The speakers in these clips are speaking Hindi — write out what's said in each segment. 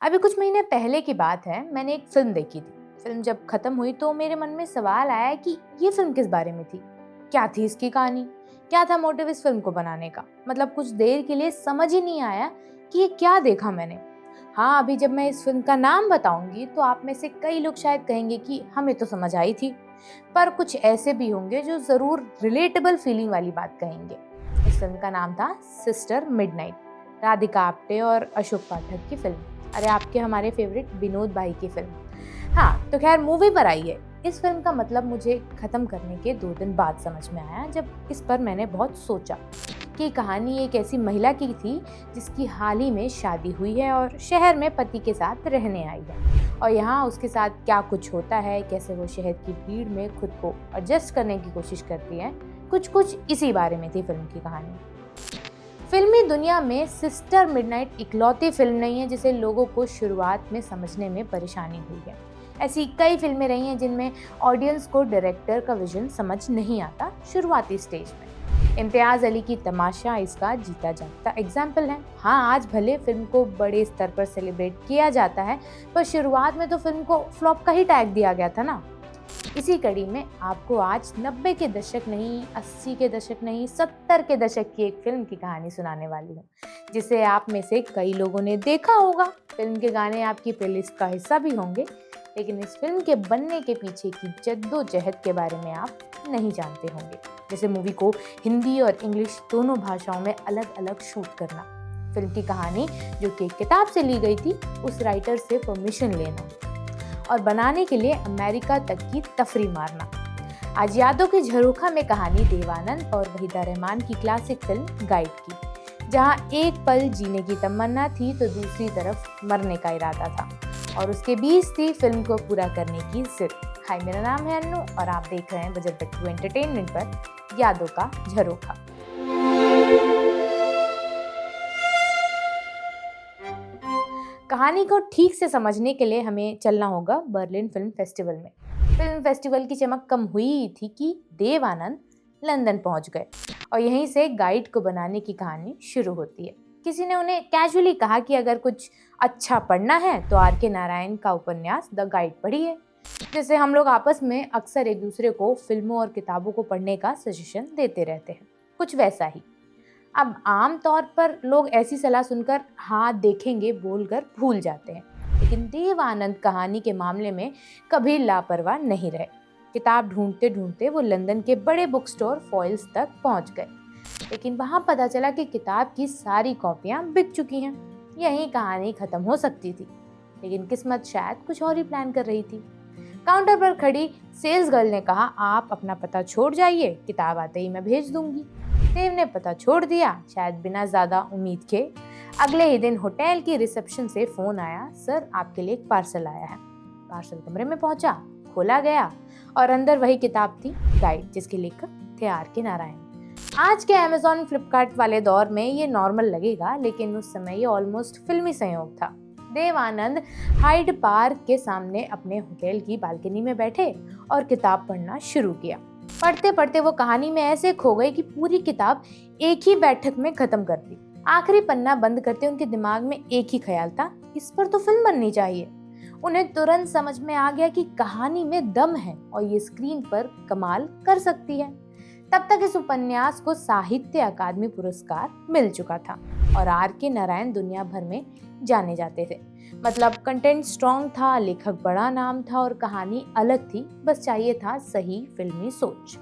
अभी कुछ महीने पहले की बात है, मैंने एक फ़िल्म देखी थी। फ़िल्म जब खत्म हुई तो मेरे मन में सवाल आया कि ये फ़िल्म किस बारे में थी? क्या थी इसकी कहानी? क्या था मोटिव इस फ़िल्म को बनाने का? मतलब कुछ देर के लिए समझ ही नहीं आया कि ये क्या देखा मैंने। हाँ, अभी जब मैं इस फ़िल्म का नाम बताऊँगी तो आप में से कई लोग शायद कहेंगे कि हमें तो समझ आई थी। पर कुछ ऐसे भी होंगे जो ज़रूर रिलेटेबल फीलिंग वाली बात कहेंगे। इस फ़िल्म का नाम था सिस्टर मिडनाइट, राधिका आप्टे और अशोक पाठक की फ़िल्म। अरे आपके हमारे फेवरेट विनोद भाई की फिल्म। हाँ, तो खैर मूवी पर आइए। इस फिल्म का मतलब मुझे खत्म करने के 2 दिन बाद समझ में आया, जब इस पर मैंने बहुत सोचा कि कहानी एक ऐसी महिला की थी जिसकी हाल ही में शादी हुई है और शहर में पति के साथ रहने आई है। और यहाँ उसके साथ क्या कुछ होता है, कैसे वो शहर की भीड़ में खुद को एडजस्ट करने की कोशिश करती है, कुछ इसी बारे में थी फिल्म की कहानी। फिल्मी दुनिया में सिस्टर मिडनाइट इकलौती फिल्म नहीं है जिसे लोगों को शुरुआत में समझने में परेशानी हुई है। ऐसी कई फिल्में रही हैं जिनमें ऑडियंस को डायरेक्टर का विजन समझ नहीं आता शुरुआती स्टेज में। इम्तियाज अली की तमाशा इसका जीता जागता एग्जाम्पल है। हाँ, आज भले फिल्म को बड़े स्तर पर सेलिब्रेट किया जाता है, पर शुरुआत में तो फिल्म को फ्लॉप का ही टैग दिया गया था ना। इसी कड़ी में आपको आज 90 के दशक नहीं, 80 के दशक नहीं, 70 के दशक की एक फिल्म की कहानी सुनाने वाली हूँ, जिसे आप में से कई लोगों ने देखा होगा। फिल्म के गाने आपकी प्लेलिस्ट का हिस्सा भी होंगे, लेकिन इस फिल्म के बनने के पीछे की जद्दोजहद के बारे में आप नहीं जानते होंगे। जैसे मूवी को हिंदी और इंग्लिश दोनों भाषाओं में अलग अलग शूट करना, फिल्म की कहानी जो कि एक किताब से ली गई थी, उस राइटर से परमिशन लेना और बनाने के लिए अमेरिका तक की तफरी मारना। आज यादों की झरोखा में कहानी देवानंद और वहीदा रहमान की क्लासिक फिल्म गाइड की, जहां एक पल जीने की तमन्ना थी तो दूसरी तरफ मरने का इरादा था, और उसके बीच थी फिल्म को पूरा करने की जिद। हाय, मेरा नाम है अन्नू और आप देख रहे हैं बजट बट्टू एंटरटेनमेंट पर यादों का झरोखा। कहानी को ठीक से समझने के लिए हमें चलना होगा बर्लिन फिल्म फेस्टिवल में। फिल्म फेस्टिवल की चमक कम हुई ही थी कि देव आनंद लंदन पहुंच गए और यहीं से गाइड को बनाने की कहानी शुरू होती है। किसी ने उन्हें कैजुअली कहा कि अगर कुछ अच्छा पढ़ना है तो आर के नारायण का उपन्यास द गाइड पढ़िए। जैसे हम लोग आपस में अक्सर एक दूसरे को फिल्मों और किताबों को पढ़ने का सजेशन देते रहते हैं, कुछ वैसा ही। अब आम तौर पर लोग ऐसी सलाह सुनकर हाँ देखेंगे बोलकर भूल जाते हैं, लेकिन देव आनंद कहानी के मामले में कभी लापरवाह नहीं रहे। किताब ढूंढते ढूंढते वो लंदन के बड़े बुक स्टोर फॉइल्स तक पहुंच गए, लेकिन वहां पता चला कि किताब की सारी कॉपियां बिक चुकी हैं। यही कहानी खत्म हो सकती थी, लेकिन किस्मत शायद कुछ और ही प्लान कर रही थी। काउंटर पर खड़ी सेल्स गर्ल ने कहा, आप अपना पता छोड़ जाइए, किताब आते ही मैं भेज दूंगी। देव ने पता छोड़ दिया, शायद बिना ज्यादा उम्मीद के। अगले ही दिन होटल की रिसेप्शन से फोन आया, सर आपके लिए एक पार्सल आया है। पार्सल कमरे में पहुंचा, खोला गया और अंदर वही किताब थी, गाइड, जिसके लेखक थे आर के नारायण। आज के अमेज़न फ्लिपकार्ट वाले दौर में ये नॉर्मल लगेगा, लेकिन उस समय ये ऑलमोस्ट फिल्मी संयोग था। देव आनंद हाइड पार्क के सामने अपने होटल की बालकनी में बैठे और किताब पढ़ना शुरू किया। पढ़ते पढ़ते वो कहानी में ऐसे खो गए कि पूरी किताब एक ही बैठक में खत्म कर दी। आखिरी पन्ना बंद करते उनके दिमाग में एक ही ख्याल था, इस पर तो फिल्म बननी चाहिए। उन्हें तुरंत समझ में आ गया कि कहानी में दम है और ये स्क्रीन पर कमाल कर सकती है। तब तक इस उपन्यास को साहित्य अकादमी पुरस्कार मिल चुका था और आर के नारायण दुनिया भर में जाने जाते थे। मतलब कंटेंट स्ट्रॉन्ग था, लेखक बड़ा नाम था और कहानी अलग थी, बस चाहिए था सही फिल्मी सोच।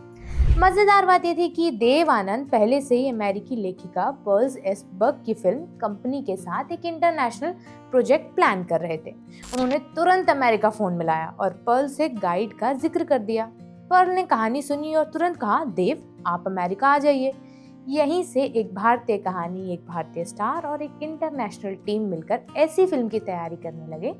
मजेदार बात यह थी कि देव आनंद पहले से ही अमेरिकी लेखिका पर्ल एस बर्ग की फिल्म कंपनी के साथ एक इंटरनेशनल प्रोजेक्ट प्लान कर रहे थे। उन्होंने तुरंत अमेरिका फोन मिलाया और पर्ल से गाइड का जिक्र कर दिया। पर्ल ने कहानी सुनी और तुरंत कहा, देव आप अमेरिका आ जाइए। यहीं से एक भारतीय कहानी, एक भारतीय स्टार और एक इंटरनेशनल टीम मिलकर ऐसी फिल्म की तैयारी करने लगे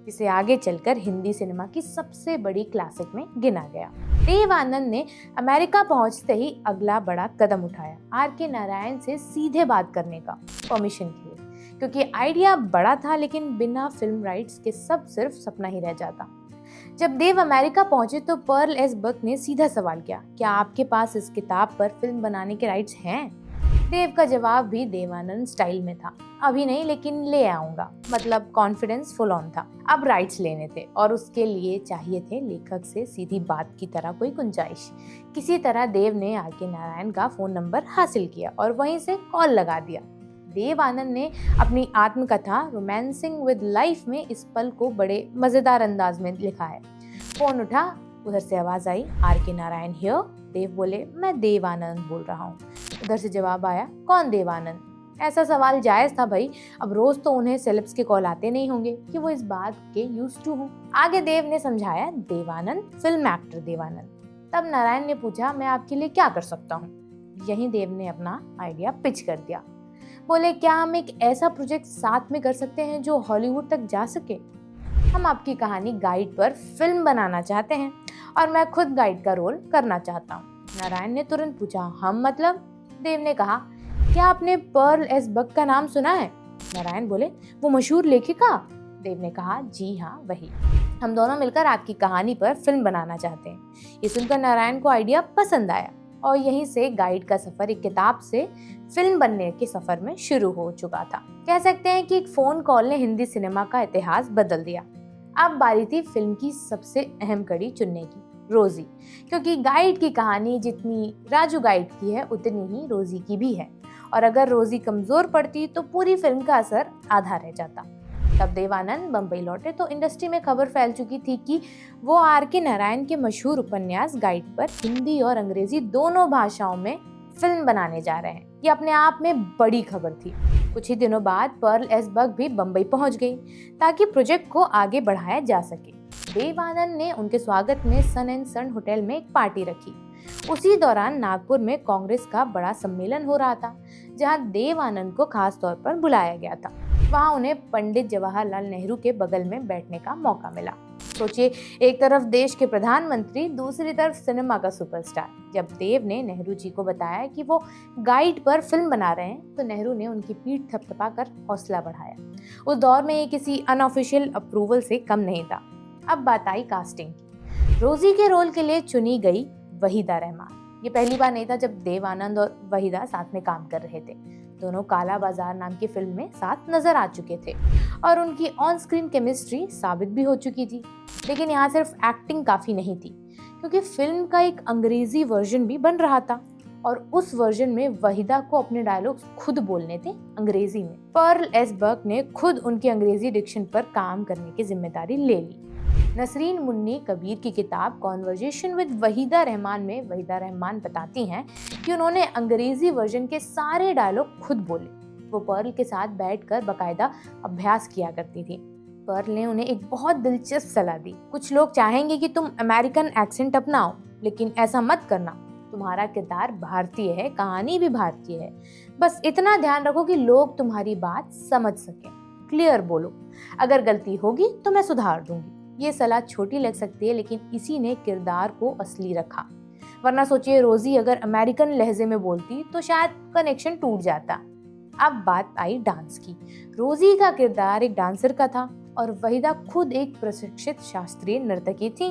जिसे आगे चलकर हिंदी सिनेमा की सबसे बड़ी क्लासिक में गिना गया। देव आनंद ने अमेरिका पहुंचते ही अगला बड़ा कदम उठाया, आर के नारायण से सीधे बात करने का परमिशन के लिए, क्योंकि आइडिया बड़ा था लेकिन बिना फिल्म राइट्स के सब सिर्फ सपना ही रह जाता। जब देव अमेरिका पहुंचे तो पर्ल एस बर्ग ने सीधा सवाल किया, क्या आपके पास इस किताब पर फिल्म बनाने के राइट्स हैं? देव का जवाब भी देवानंद स्टाइल में था, अभी नहीं लेकिन ले आऊंगा। मतलब कॉन्फिडेंस फुल ऑन था। अब राइट्स लेने थे और उसके लिए चाहिए थे लेखक से सीधी बात की तरह कोई गुंजाइश। किसी तरह देव ने आर के नारायण का फोन नंबर हासिल किया और वहीं से कॉल लगा दिया। देव आनंद ने अपनी आत्मकथा रोमांसिंग विद लाइफ में इस पल को बड़े मजेदार अंदाज में लिखा है। फोन उठा, उधर से आवाज आई, आर के नारायण हियर। देव बोले, मैं देव आनंद बोल रहा हूँ। उधर से जवाब आया, कौन देव आनंद? ऐसा सवाल जायज था भाई, अब रोज तो उन्हें सेलेब्स के कॉल आते नहीं होंगे कि वो इस बात के यूज्ड टू हो। आगे देव ने समझाया, देवानंद फिल्म एक्टर देवानंद। तब नारायण ने पूछा, मैं आपके लिए क्या कर सकता हूँ? यहीं देव ने अपना आइडिया पिच कर दिया। बोले, क्या हम एक ऐसा प्रोजेक्ट साथ में कर सकते हैं जो हॉलीवुड तक जा सके? हम आपकी कहानी गाइड पर फिल्म बनाना चाहते हैं और मैं खुद गाइड का रोल करना चाहता हूँ। नारायण ने तुरंत पूछा, हम मतलब? देव ने कहा, क्या आपने पर्ल एस बक का नाम सुना है? नारायण बोले, वो मशहूर लेखिका? देव ने कहा, जी हाँ वही। हम दोनों मिलकर आपकी कहानी पर फिल्म बनाना चाहते हैं। ये सुनकर नारायण को आइडिया पसंद आया और यहीं से गाइड का सफर एक किताब से फिल्म बनने के सफर में शुरू हो चुका था। कह सकते हैं कि एक फोन कॉल ने हिंदी सिनेमा का इतिहास बदल दिया। अब बारी थी फिल्म की सबसे अहम कड़ी चुनने की, रोजी। क्योंकि गाइड की कहानी जितनी राजू गाइड की है उतनी ही रोजी की भी है, और अगर रोजी कमजोर पड़ती तो पूरी फिल्म का असर आधा रह जाता। तब देवानंद बम्बई लौटे तो इंडस्ट्री में खबर फैल चुकी थी कि वो आर के नारायण के मशहूर उपन्यास गाइड पर हिंदी और अंग्रेजी दोनों भाषाओं में फिल्म बनाने जा रहे हैं। ये अपने आप में बड़ी खबर थी। कुछ ही दिनों बाद पर्ल एस बक भी बम्बई पहुंच गई ताकि प्रोजेक्ट को आगे बढ़ाया जा सके। देव आनंद ने उनके स्वागत में सन एंड सन होटल में एक पार्टी रखी। उसी दौरान नागपुर में कांग्रेस का बड़ा सम्मेलन हो रहा था, जहां देव आनंद को खास तौर पर बुलाया गया था। वहां उन्हें पंडित जवाहरलाल नेहरू के बगल में बैठने का मौका मिला। सोचिए, एक तरफ देश के प्रधानमंत्री, दूसरी तरफ सिनेमा का सुपरस्टार। जब देव ने नेहरू जी को बताया कि वो गाइड पर फिल्म बना रहे हैं तो नेहरू ने उनकी पीठ थपथपाकर हौसला बढ़ाया। उस दौर में ये किसी अनऑफिशियल अप्रूवल से कम नहीं था। अब बात आई कास्टिंग की। रोजी के रोल के लिए चुनी गई वहीदा रहमान। ये पहली बार नहीं था जब देव आनंद और वहीदा साथ में काम कर रहे थे। दोनों काला बाजार नाम की फिल्म में साथ नजर आ चुके थे और उनकी ऑन स्क्रीन केमिस्ट्री साबित भी हो चुकी थी। लेकिन यहाँ सिर्फ एक्टिंग काफी नहीं थी, क्योंकि फिल्म का एक अंग्रेजी वर्जन भी बन रहा था और उस वर्जन में वहीदा को अपने डायलॉग्स खुद बोलने थे अंग्रेजी में। पर्ल एस बक ने खुद उनकी अंग्रेजी डिक्शन पर काम करने की जिम्मेदारी ले ली। नसरीन मुन्नी कबीर की किताब कॉन्वर्जेशन विद वहीदा रहमान में वहीदा रहमान बताती हैं कि उन्होंने अंग्रेजी वर्जन के सारे डायलॉग खुद बोले। वो पर्ल के साथ बैठकर बकायदा अभ्यास किया करती थी। पर्ल ने उन्हें एक बहुत दिलचस्प सलाह दी। कुछ लोग चाहेंगे कि तुम अमेरिकन एक्सेंट अपनाओ, लेकिन ऐसा मत करना। तुम्हारा किरदार भारतीय है, कहानी भी भारतीय है। बस इतना ध्यान रखो कि लोग तुम्हारी बात समझ सकें। क्लियर बोलो, अगर गलती होगी तो मैं सुधार दूंगी। ये सलाह छोटी लग सकती है, लेकिन इसी ने किरदार को असली रखा। वरना सोचिए, रोजी अगर अमेरिकन लहजे में बोलती तो शायद कनेक्शन टूट जाता। अब बात आई डांस की। रोजी का किरदार एक डांसर का था और वहीदा खुद एक प्रशिक्षित शास्त्रीय नर्तकी थी,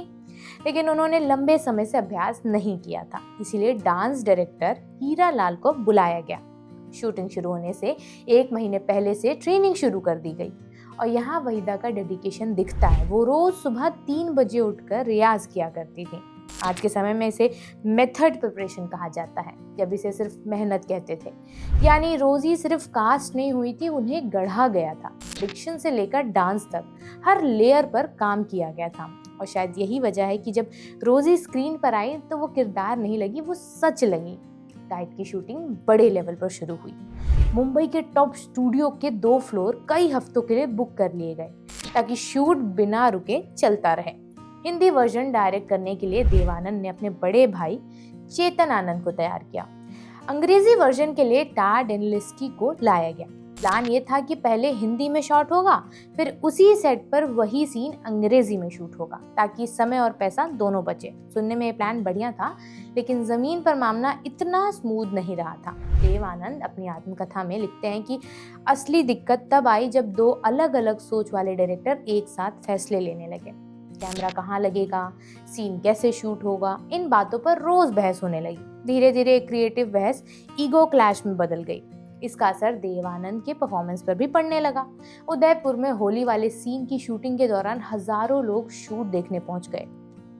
लेकिन उन्होंने लंबे समय से अभ्यास नहीं किया था। इसीलिए डांस डायरेक्टर हीरा लाल को बुलाया गया। शूटिंग शुरू होने से 1 महीने पहले से ट्रेनिंग शुरू कर दी गई और यहाँ वहीदा का डेडिकेशन दिखता है। वो रोज सुबह 3 बजे उठकर रियाज किया करती थी। आज के समय में इसे मेथड प्रिपरेशन कहा जाता है, जब इसे सिर्फ मेहनत कहते थे। यानी रोजी सिर्फ कास्ट नहीं हुई थी, उन्हें गढ़ा गया था। डिक्शन से लेकर डांस तक हर लेयर पर काम किया गया था। और शायद यही वजह है कि जब रोजी स्क्रीन पर आई तो वो किरदार नहीं लगी, वो सच लगी। गाइड की शूटिंग बड़े लेवल पर शुरू हुई। मुंबई के टॉप स्टूडियो के 2 फ्लोर कई हफ्तों के लिए बुक कर लिए गए ताकि शूट बिना रुके चलता रहे। हिंदी वर्जन डायरेक्ट करने के लिए देवानंद ने अपने बड़े भाई चेतन आनंद को तैयार किया। अंग्रेजी वर्जन के लिए टाड डेनिलिस्की को लाया गया। प्लान ये था कि पहले हिंदी में शॉट होगा, फिर उसी सेट पर वही सीन अंग्रेजी में शूट होगा, ताकि समय और पैसा दोनों बचे। सुनने में ये प्लान बढ़िया था, लेकिन जमीन पर मामला इतना स्मूथ नहीं रहा था। देव आनंद अपनी आत्मकथा में लिखते हैं कि असली दिक्कत तब आई जब 2 अलग अलग सोच वाले डायरेक्टर एक साथ फैसले लेने लगे। कैमरा कहाँ लगेगा, सीन कैसे शूट होगा, इन बातों पर रोज बहस होने लगी। धीरे धीरे क्रिएटिव बहस ईगो क्लैश में बदल गई। इसका असर देव आनंद के परफॉर्मेंस पर भी पड़ने लगा। उदयपुर में होली वाले सीन की शूटिंग के दौरान हजारों लोग शूट देखने पहुंच गए।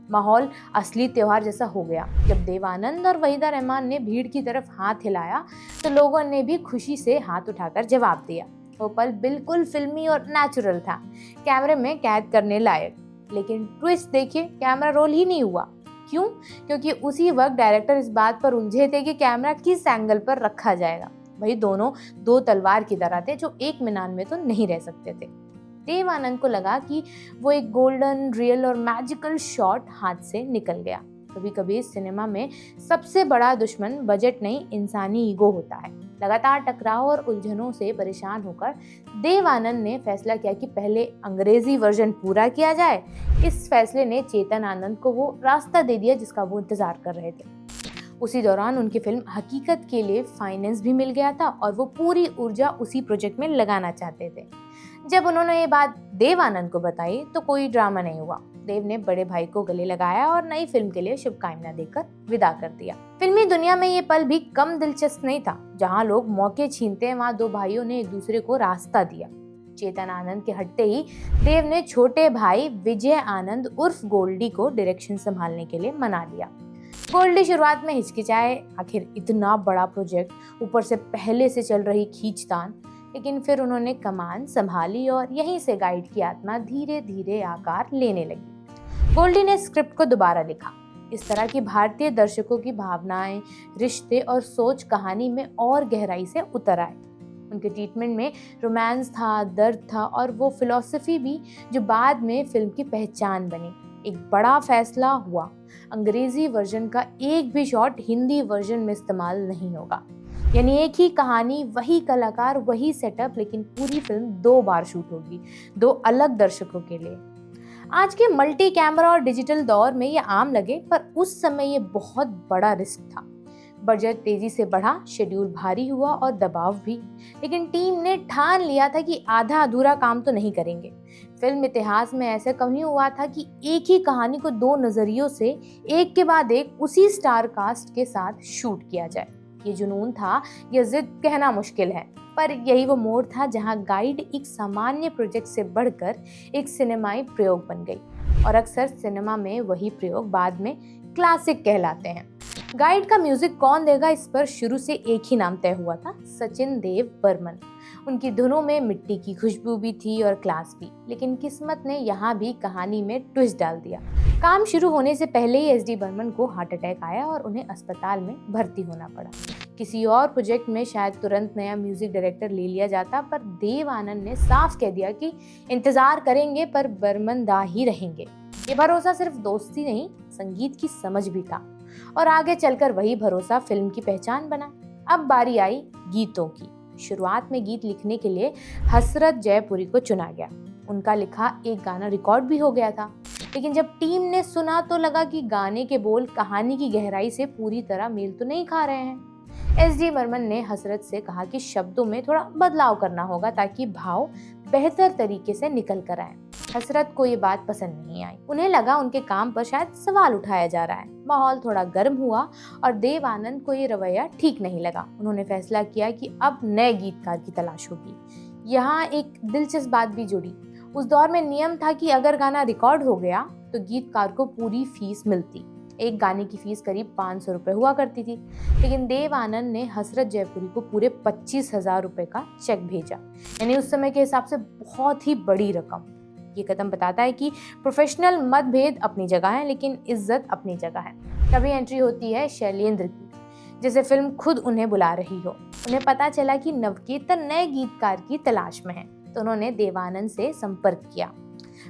माहौल असली त्योहार जैसा हो गया। जब देव आनंद और वहीदा रहमान ने भीड़ की तरफ हाथ हिलाया तो लोगों ने भी खुशी से हाथ उठाकर जवाब दिया। वो पल बिल्कुल फिल्मी और नेचुरल था, कैमरे में कैद करने लायक। लेकिन ट्विस्ट देखिए, कैमरा रोल ही नहीं हुआ। क्यों? क्योंकि उसी वक्त डायरेक्टर इस बात पर उलझे थे कि कैमरा किस एंगल पर रखा जाएगा। वही दोनों दो तलवार की तरह थे जो एक मीनार में तो नहीं रह सकते थे। देव आनंद को लगा कि वो एक गोल्डन, रियल और मैजिकल शॉट हाथ से निकल गया। कभी कभी सिनेमा में सबसे बड़ा दुश्मन बजट नहीं, इंसानी ईगो होता है। लगातार टकराव और उलझनों से परेशान होकर देव आनंद ने फैसला किया कि पहले अंग्रेजी वर्जन पूरा किया जाए। इस फैसले ने चेतन आनंद को वो रास्ता दे दिया जिसका वो इंतजार कर रहे थे। उसी दौरान उनकी फिल्म हकीकत के लिए फाइनेंस भी मिल गया था और वो पूरी ऊर्जा उसी प्रोजेक्ट में लगाना चाहते थे। जब उन्होंने ये बात देव आनंद को बताई तो कोई ड्रामा नहीं हुआ। देव ने बड़े भाई को गले लगाया और नई फिल्म के लिए शुभकामनाएं देकर विदा कर दिया। फिल्मी दुनिया में ये पल भी कम दिलचस्प नहीं था। जहां लोग मौके छीनते हैं, वहां दो भाइयों ने एक दूसरे को रास्ता दिया। चेतन आनंद के हटते ही देव ने छोटे भाई विजय आनंद उर्फ गोल्डी को डायरेक्शन संभालने के लिए मना लिया। गोल्डी शुरुआत में हिचकिचाए, आखिर इतना बड़ा प्रोजेक्ट, ऊपर से पहले से चल रही खींचतान। लेकिन फिर उन्होंने कमान संभाली और यहीं से गाइड की आत्मा धीरे धीरे आकार लेने लगी। गोल्डी ने स्क्रिप्ट को दोबारा लिखा। इस तरह की भारतीय दर्शकों की भावनाएं, रिश्ते और सोच कहानी में और गहराई से उतर आए। उनके ट्रीटमेंट में रोमांस था, दर्द था और वो फिलॉसफी भी जो बाद में फिल्म की पहचान बनी। एक बड़ा फैसला हुआ, अंग्रेजी वर्जन का एक भी शॉट हिंदी वर्जन में इस्तेमाल नहीं होगा। यानी एक ही कहानी, वही कलाकार, वही सेटअप, लेकिन पूरी फिल्म 2 बार शूट होगी, 2 अलग दर्शकों के लिए। आज के मल्टी कैमरा और डिजिटल दौर में ये आम लगे, पर उस समय ये बहुत बड़ा रिस्क था। बजट तेजी से बढ़ा, शेड्यूल भारी हुआ और दबाव भी। लेकिन टीम ने ठान लिया था कि आधा अधूरा काम तो नहीं करेंगे। फिल्म इतिहास में ऐसा कभी हुआ था कि एक ही कहानी को 2 नजरियों से एक के बाद एक उसी स्टार कास्ट के साथ शूट किया जाए। ये जुनून था, ये जिद कहना मुश्किल है, पर यही वो मोड़ था जहां गाइड एक सामान्य प्रोजेक्ट से बढ़कर एक सिनेमाई प्रयोग बन गई। और अक्सर सिनेमा में वही प्रयोग बाद में क्लासिक कहलाते हैं। गाइड का म्यूजिक कौन देगा, इस पर शुरू से एक ही नाम तय हुआ था, सचिन देव बर्मन। उनकी धुनों में मिट्टी की खुशबू भी थी और क्लास भी। लेकिन किस्मत ने यहाँ भी कहानी में ट्विस्ट डाल दिया। काम शुरू होने से पहले ही एस डी बर्मन को हार्ट अटैक आया और उन्हें अस्पताल में भर्ती होना पड़ा। किसी और प्रोजेक्ट में शायद तुरंत नया म्यूजिक डायरेक्टर ले लिया जाता, पर देव आनंद ने साफ कह दिया कि इंतजार करेंगे पर बर्मन दा ही रहेंगे। ये भरोसा सिर्फ दोस्ती नहीं, संगीत की समझ भी था। और आगे चलकर वही भरोसा फिल्म की पहचान बना। अब बारी आई गीतों की। शुरुआत में गीत लिखने के लिए हसरत जयपुरी को चुना गया। उनका लिखा एक गाना रिकॉर्ड भी हो गया था। लेकिन जब टीम ने सुना तो लगा कि गाने के बोल कहानी की गहराई से पूरी तरह मेल तो नहीं खा रहे हैं। एस डी बर्मन ने हसरत से कहा कि शब्दों में थोड़ा बदलाव करना होगा ताकि भाव बेहतर तरीके से निकल कर आए। हसरत को ये बात पसंद नहीं आई। उन्हें लगा उनके काम पर शायद सवाल उठाया जा रहा है। माहौल थोड़ा गर्म हुआ और देव आनंद को ये रवैया ठीक नहीं लगा। उन्होंने फैसला किया कि अब नए गीतकार की तलाश होगी। यहाँ एक दिलचस्प बात भी जुड़ी। उस दौर में नियम था कि अगर गाना रिकॉर्ड हो गया तो गीतकार को पूरी फीस मिलती। एक गाने की फीस करीब 500 रुपए हुआ करती थी। लेकिन देव आनंद ने हसरत जयपुरी को पूरे 25,000 रुपए का चेक भेजा, यानी उस समय के हिसाब से बहुत ही बड़ी रकम। ये कदम बताता है कि प्रोफेशनल मतभेद अपनी जगह है, लेकिन इज्जत अपनी जगह है। तभी एंट्री होती है शैलेंद्र की, जैसे फिल्म खुद उन्हें बुला रही हो। उन्हें पता चला कि नवकेतन नए गीतकार की तलाश में है, तो उन्होंने देव आनंद से संपर्क किया।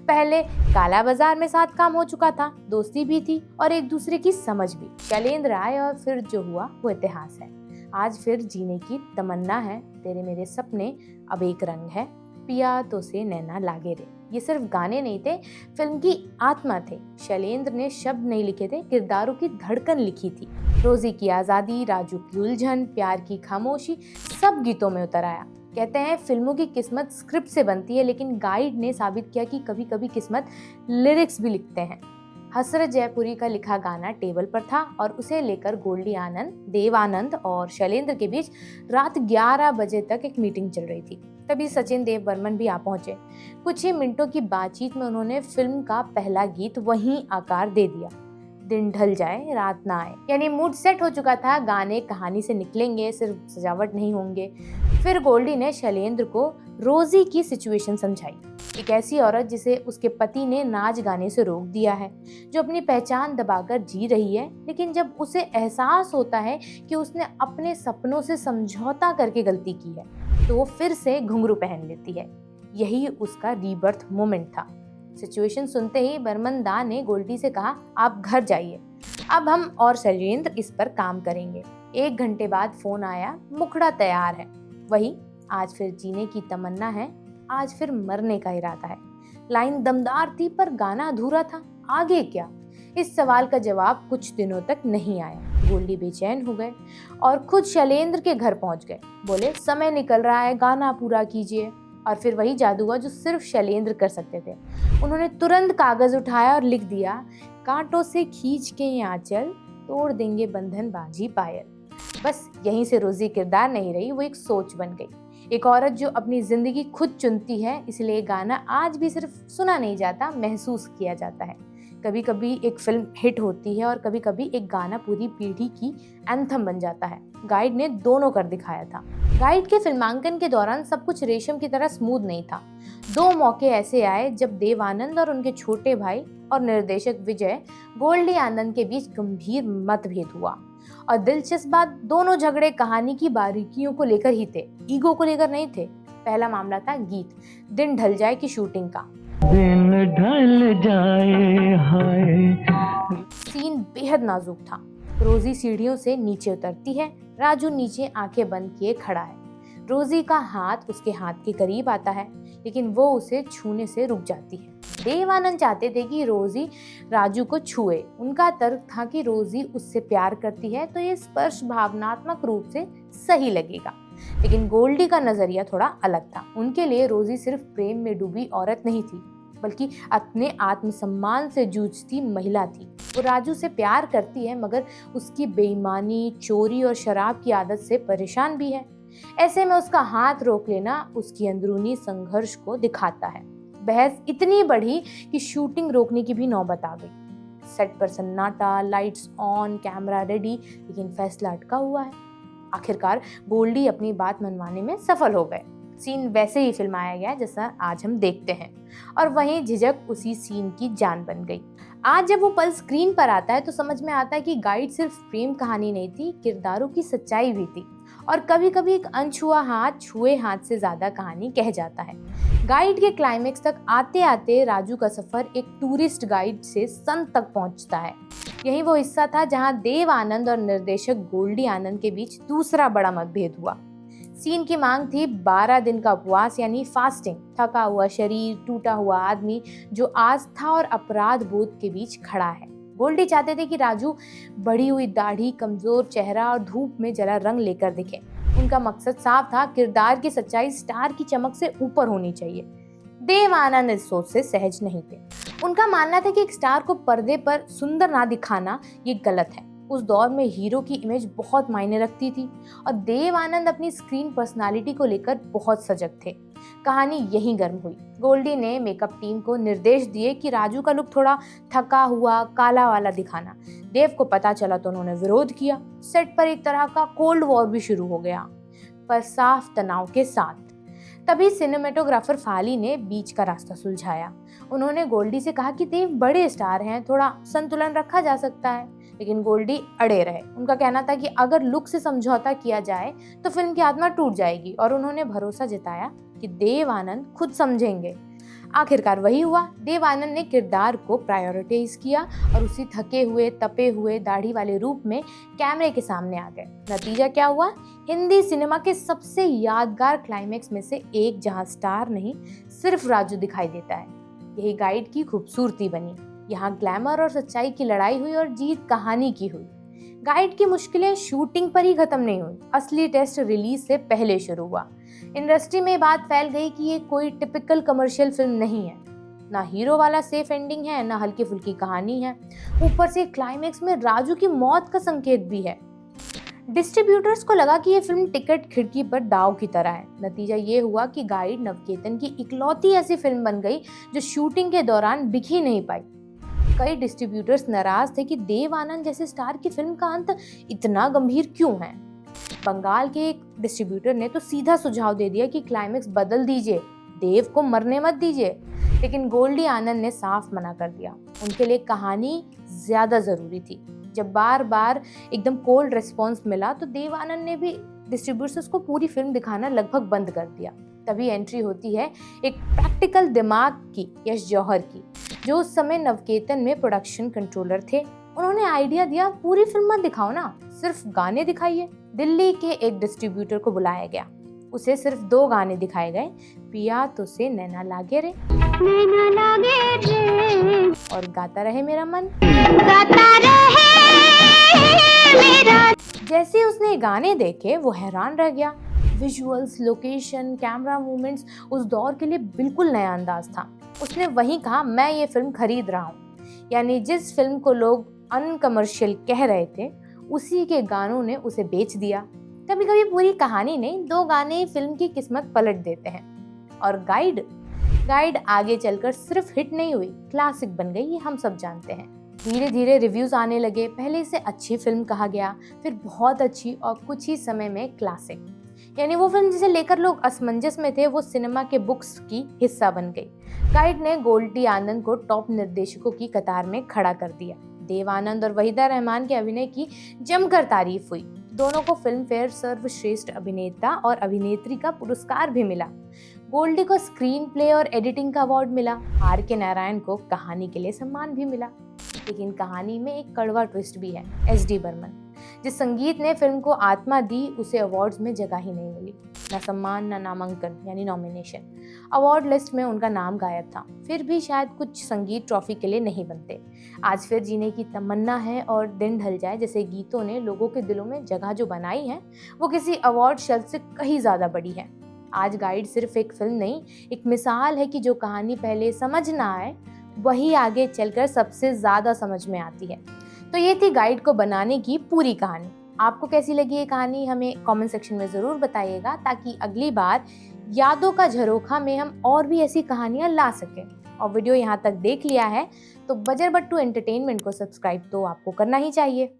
पहले काला बाजार में साथ काम हो चुका था, दोस्ती भी थी और एक दूसरे की समझ भी। शैलेंद्र आए और फिर जो हुआ वो इतिहास है। आज फिर जीने की तमन्ना है, तेरे मेरे सपने अब एक रंग है, पिया तो से नैना लागे रे। ये सिर्फ गाने नहीं थे, फिल्म की आत्मा थे। शैलेंद्र ने शब्द नहीं लिखे थे, किरदारों की धड़कन लिखी थी। रोजी की आजादी, राजू की उलझन, प्यार की खामोशी, सब गीतों में उतर आया। कहते हैं फिल्मों की किस्मत स्क्रिप्ट से बनती है, लेकिन गाइड ने साबित किया कि कभी कभी किस्मत लिरिक्स भी लिखते हैं। हसरत जयपुरी का लिखा गाना टेबल पर था और उसे लेकर गोल्डी आनंद, देव आनंद और शैलेंद्र के बीच रात 11 बजे तक एक मीटिंग चल रही थी। तभी सचिन देव बर्मन भी आ पहुंचे। कुछ ही मिनटों की बातचीत में उन्होंने फिल्म का पहला गीत वहीं आकार दे दिया, दिन ढल जाए रात ना आए। यानी मूड सेट हो चुका था, गाने कहानी से निकलेंगे, सिर्फ सजावट नहीं होंगे। फिर गोल्डी ने शैलेंद्र को रोजी की सिचुएशन समझाई। एक ऐसी औरत जिसे उसके पति ने नाच गाने से रोक दिया है, जो अपनी पहचान दबाकर जी रही है, लेकिन जब उसे एहसास होता है कि उसने अपने सपनों से समझौता करके गलती की है, तो वो फिर से घुंघरू पहन लेती है। यही उसका रीबर्थ मोमेंट था। सिचुएशन सुनते ही बर्मन दा ने गोल्डी से कहा, आप घर जाइए, अब हम और शैलेंद्र इस पर काम करेंगे। 1 घंटे बाद फोन आया, मुखड़ा तैयार है। वही, आज फिर जीने की तमन्ना है, आज फिर मरने का इरादा है। लाइन दमदार थी पर गाना अधूरा था। आगे क्या? इस सवाल का जवाब कुछ दिनों तक नहीं आया। गोल्डी बेचैन हो गए और खुद शैलेंद्र के घर पहुंच गए। बोले, समय निकल रहा है, गाना पूरा कीजिए। और फिर वही जादू हुआ जो सिर्फ शैलेंद्र कर सकते थे। उन्होंने तुरंत कागज उठाया और लिख दिया, कांटों से खींच के ये आंचल, तोड़ देंगे बंधन बाजी पायल। बस यहीं से रोजी किरदार नहीं रही, वो एक सोच बन गई। एक औरत जो अपनी जिंदगी खुद चुनती है, इसलिए गाना आज भी सिर्फ सुना नहीं जाता, महसूस किया जाता है। कभी कभी एक फिल्म हिट होती है और कभी कभी एक गाना पूरी पीढ़ी की एंथम बन जाता है। गाइड ने दोनों कर दिखाया था। गाइड के फिल्मांकन के दौरान सब कुछ रेशम की तरह स्मूथ नहीं था। 2 मौके ऐसे आए जब देव आनंद और उनके छोटे भाई और निर्देशक विजय गोल्डी आनंद के बीच गंभीर मतभेद हुआ। और दिलचस्प बात, दोनों झगड़े कहानी की बारीकियों को लेकर ही थे, ईगो को लेकर नहीं थे। पहला मामला था गीत दिन ढल जाए की शूटिंग का। दिन ढल जाए हाय। सीन बेहद नाजुक था। रोजी सीढ़ियों से नीचे उतरती है, राजू नीचे आंखें बंद किए खड़ा है। रोजी का हाथ उसके हाथ के करीब आता है, लेकिन वो उसे छूने से रुक जाती है। देव आनंद चाहते थे कि रोजी राजू को छुए। उनका तर्क था कि रोजी उससे प्यार करती है तो ये स्पर्श भावनात्मक रूप से सही लगेगा। लेकिन गोल्डी का नजरिया थोड़ा अलग था। उनके लिए रोजी सिर्फ प्रेम में डूबी औरत नहीं थी, बल्कि अपने आत्मसम्मान से जूझती महिला थी। वो राजू से प्यार करती है, मगर उसकी बेईमानी, चोरी और शराब की आदत से परेशान भी है। ऐसे में उसका हाथ रोक लेना उसकी अंदरूनी संघर्ष को दिखाता है। बहस इतनी बढ़ी कि शूटिंग रोकने की भी नौबत आ गई। सेट पर सन्नाटा, लाइट्स ऑन, कैमरा रेडी, लेकिन फैसला अटका हुआ है। आखिरकार गोल्डी अपनी बात मनवाने में सफल हो गए। सीन वैसे ही फिल्माया गया जैसा आज हम देखते हैं, और वहीं झिझक उसी सीन की जान बन गई। आज जब वो पल स्क्रीन पर आता है तो समझ में आता है कि गाइड सिर्फ प्रेम कहानी नहीं थी, किरदारों की सच्चाई भी थी। और कभी कभी एक अनछुआ हाथ छुए हाथ से ज्यादा कहानी कह जाता है। गाइड के क्लाइमेक्स तक आते आते राजू का सफर एक टूरिस्ट गाइड से संत तक पहुंचता है। यही वो हिस्सा था जहां देव आनंद और निर्देशक गोल्डी आनंद के बीच दूसरा बड़ा मतभेद हुआ। सीन की मांग थी 12 दिन का उपवास, यानी फास्टिंग। थका हुआ शरीर, टूटा हुआ आदमी जो आस्था और अपराध बोध के बीच खड़ा है। गोल्डी चाहते थे कि राजू बढ़ी हुई दाढ़ी, कमजोर चेहरा और धूप में जला रंग लेकर दिखे। उनका मकसद साफ था, किरदार की सच्चाई स्टार की चमक से ऊपर होनी चाहिए। देव आनंद इस सोच से सहज नहीं थे। उनका मानना था कि एक स्टार को पर्दे पर सुंदर ना दिखाना ये गलत है। उस दौर में हीरो की इमेज बहुत मायने रखती थी और देव आनंद अपनी स्क्रीन पर्सनालिटी को लेकर बहुत सजग थे। कहानी यहीं गर्म हुई। गोल्डी ने मेकअप टीम को निर्देश दिए कि राजू का लुक थोड़ा थका हुआ, काला वाला दिखाना। देव को पता चला तो उन्होंने विरोध किया। सेट पर एक तरह का कोल्ड वॉर भी शुरू हो गया, पर साफ तनाव के साथ। तभी सिनेमेटोग्राफर फाली ने बीच का रास्ता सुलझाया। उन्होंने गोल्डी से कहा कि देव बड़े स्टार हैं, थोड़ा संतुलन रखा जा सकता है। लेकिन गोल्डी अड़े रहे। उनका कहना था कि अगर लुक से समझौता किया जाए तो फिल्म की आत्मा टूट जाएगी, और उन्होंने भरोसा जताया कि देव आनंद खुद समझेंगे। आखिरकार वही हुआ। देव आनंद ने किरदार को प्रायोरिटाइज किया और उसी थके हुए, तपे हुए, दाढ़ी वाले रूप में कैमरे के सामने आ गए। नतीजा क्या हुआ? हिंदी सिनेमा के सबसे यादगार क्लाइमेक्स में से एक, जहां स्टार नहीं सिर्फ राजू दिखाई देता है। यही गाइड की खूबसूरती बनी। यहाँ ग्लैमर और सच्चाई की लड़ाई हुई और जीत कहानी की हुई। गाइड की मुश्किलें शूटिंग पर ही खत्म नहीं हुई, असली टेस्ट रिलीज से पहले शुरू हुआ। इंडस्ट्री में बात फैल गई कि ये कोई टिपिकल कमर्शियल फिल्म नहीं है। ना हीरो वाला सेफ एंडिंग है, ना हल्की फुल्की कहानी है। ऊपर से क्लाइमेक्स में राजू की मौत का संकेत भी है। डिस्ट्रीब्यूटर्स को लगा कि ये फिल्म टिकट खिड़की पर दाव की तरह है। नतीजा ये हुआ कि गाइड नवकेतन की इकलौती ऐसी फिल्म बन गई जो शूटिंग के दौरान बिक ही नहीं पाई। कई डिस्ट्रीब्यूटर्स नाराज थे कि देव आनंद जैसे स्टार की फिल्म का अंत इतना गंभीर क्यों है। बंगाल के एक डिस्ट्रीब्यूटर ने तो सीधा सुझाव दे दिया कि क्लाइमेक्स बदल दीजिए, देव को मरने मत दीजिए। लेकिन गोल्डी आनंद ने साफ मना कर दिया। उनके लिए कहानी ज्यादा जरूरी थी। जब बार बार एकदम कोल्ड रिस्पॉन्स मिला तो देव आनंद ने भी डिस्ट्रीब्यूटर्स को पूरी फिल्म दिखाना लगभग बंद कर दिया। तभी एंट्री होती है एक प्रैक्टिकल दिमाग की, यश जौहर की, जो उस समय नवकेतन में प्रोडक्शन कंट्रोलर थे। उन्होंने आइडिया दिया, पूरी फिल्म मत दिखाओ ना, सिर्फ गाने दिखाइए। दिल्ली के एक डिस्ट्रीब्यूटर को बुलाया गया, उसे सिर्फ 2 गाने दिखाए गए, पिया तो से नैना लागे रे और गाता रहे मेरा मन। जैसे उसने गाने देखे वो हैरान रह गया। विजुअल्स, लोकेशन, कैमरा मूवमेंट्स उस दौर के लिए बिल्कुल नया अंदाज था। उसने वहीं कहा, मैं ये फिल्म खरीद रहा हूँ। यानी जिस फिल्म को लोग अनकमर्शियल कह रहे थे, उसी के गानों ने उसे बेच दिया। कभी कभी पूरी कहानी नहीं, 2 गाने फिल्म की किस्मत पलट देते हैं। और गाइड आगे चलकर सिर्फ हिट नहीं हुई, क्लासिक बन गई, ये हम सब जानते हैं। धीरे धीरे रिव्यूज आने लगे। पहले इसे अच्छी फिल्म कहा गया, फिर बहुत अच्छी, और कुछ ही समय में क्लासिक। यानी वो फिल्म जिसे लेकर लोग असमंजस में थे, वो सिनेमा के बुक्स की हिस्सा बन गई। गाइड ने गोल्डी आनंद को टॉप निर्देशकों की कतार में खड़ा कर दिया। देव आनंद और वहीदा रहमान के अभिनय की जमकर तारीफ हुई। दोनों को फिल्म फेयर सर्वश्रेष्ठ अभिनेता और अभिनेत्री का पुरस्कार भी मिला। गोल्डी को स्क्रीन प्ले और एडिटिंग का अवार्ड मिला। R.K. नारायण को कहानी के लिए सम्मान भी मिला। लेकिन कहानी में एक कड़वा ट्विस्ट भी है। S.D. बर्मन, जिस संगीत ने फिल्म को आत्मा दी, उसे अवार्ड्स में जगह ही नहीं मिली। ना सम्मान, ना नामांकन यानी नॉमिनेशन। अवार्ड लिस्ट में उनका नाम गायब था। फिर भी शायद कुछ संगीत ट्रॉफी के लिए नहीं बनते। आज फिर जीने की तमन्ना है और दिन ढल जाए जैसे गीतों ने लोगों के दिलों में जगह जो बनाई है, वो किसी अवार्ड शेल्फ से कहीं ज्यादा बड़ी है। आज गाइड सिर्फ एक फिल्म नहीं, एक मिसाल है कि जो कहानी पहले समझ ना आए, वही आगे चलकर सबसे ज्यादा समझ में आती है। तो ये थी गाइड को बनाने की पूरी कहानी। आपको कैसी लगी ये कहानी, हमें कमेंट सेक्शन में जरूर बताइएगा, ताकि अगली बार यादों का झरोखा में हम और भी ऐसी कहानियां ला सकें। और वीडियो यहाँ तक देख लिया है तो बजर बट्टू एंटरटेनमेंट को सब्सक्राइब तो आपको करना ही चाहिए।